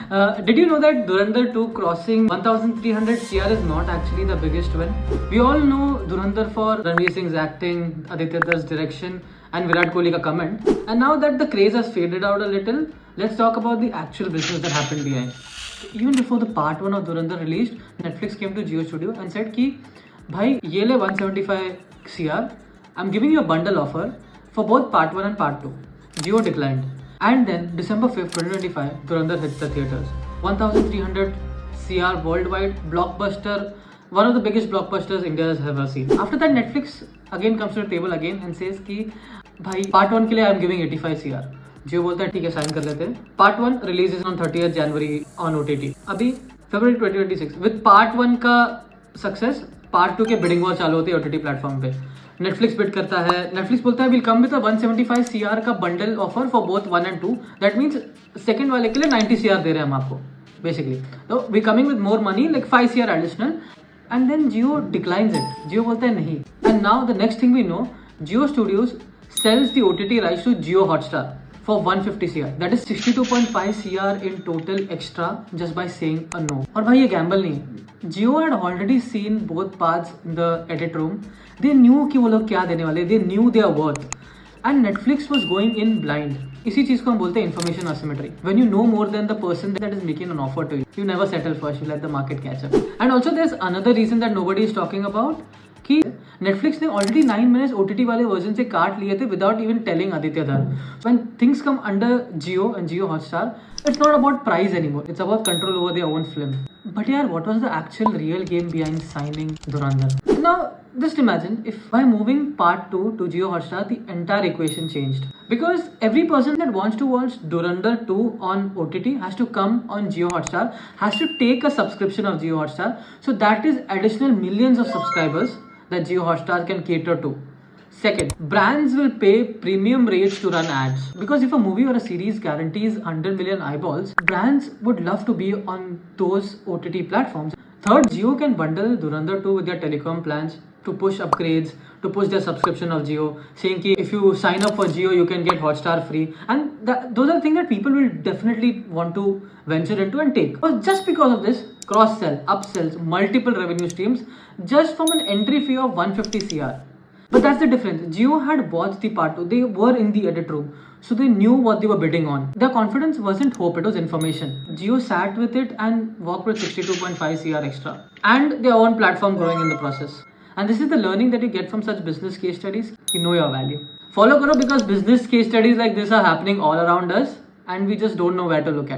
Did you know that Dhurandhar 2 crossing 1300 CR is not actually the biggest win? We all know Dhurandhar for Ranveer Singh's acting, Aditya Dar's direction, and Virat Kohli ka comment. And now that the craze has faded out a little, let's talk about the actual business that happened behind. Even before the part 1 of Dhurandhar released, Netflix came to Jio Studio and said ki, bhai, ye le 175 CR, I'm giving you a bundle offer for both part 1 and part 2. Jio declined. And then December 5th, 2025, Dhurandhar hits the theatres. 1300 CR worldwide, blockbuster, one of the biggest blockbusters India has ever seen. After that, Netflix again comes to the table again and says कि भाई part 1 के लिए I'm giving 85 CR. जियो बोलता है ठीक है sign कर लेते हैं. Part 1 releases on 30th January on OTT. अभी February 2026 with part 1 का success, part 2 के bidding war चालू होती है OTT प्लेटफॉर्म पे. नेटफ्लिक्स बिड करता है. नेटफ्लिक्स बोलता है विल कम विद 175 CR का bundle offer for both 1 and 2. That means second वाले के लिए 90 CR दे रहे हैं हम आपको बेसिकली. तो we coming with more money like 5 CR additional. And then Jio declines it. Jio बोलता है नहीं. And now the next thing we know, Jio studios sells the OTT rights to Jio Hotstar for 150 CR. That is 62.5 CR in total extra just by saying a no. और भाई ये Gamble नहीं है. Jio had already seen both parts in the edit room. They knew कि वो लोग क्या देने वाले. They knew their worth. And Netflix was going in blind. इसी चीज को हम बोलते हैं information asymmetry. When you know more than the person that is making an offer to you, you never settle first. You let the market catch up. And also there's another reason that nobody is talking about. कि Netflix ने already 9 minutes OTT वाले version से काट लिए थे without even telling Aditya धर. When things come under Jio and Jio Hotstar, it's not about price anymore. It's about control over their own film. But yeah, what was the actual real game behind signing Dhurandhar? Now, just imagine if by moving part 2 to Jio Hotstar, the entire equation changed. Because every person that wants to watch Dhurandhar 2 on OTT has to come on Jio Hotstar, has to take a subscription of Jio Hotstar. So that is additional millions of subscribers that Jio Hotstar can cater to. Second, brands will pay premium rates to run ads. Because if a movie or a series guarantees 100 million eyeballs, brands would love to be on those OTT platforms. Third, Jio can bundle Dhurandhar 2 with their telecom plans to push upgrades, to push their subscription of Jio, saying that if you sign up for Jio, you can get Hotstar free. And those are things that people will definitely want to venture into and take. But just because of this, cross-sell, upsells, multiple revenue streams, just from an entry fee of 150 CR. But that's the difference. Jio had watched the part 2. They were in the edit room. So they knew what they were bidding on. Their confidence wasn't hope, it was information. Jio sat with it and walked with 62.5 CR extra. And their own platform growing in the process. And this is the learning that you get from such business case studies. You know your value. Follow karo because business case studies like this are happening all around us and we just don't know where to look at.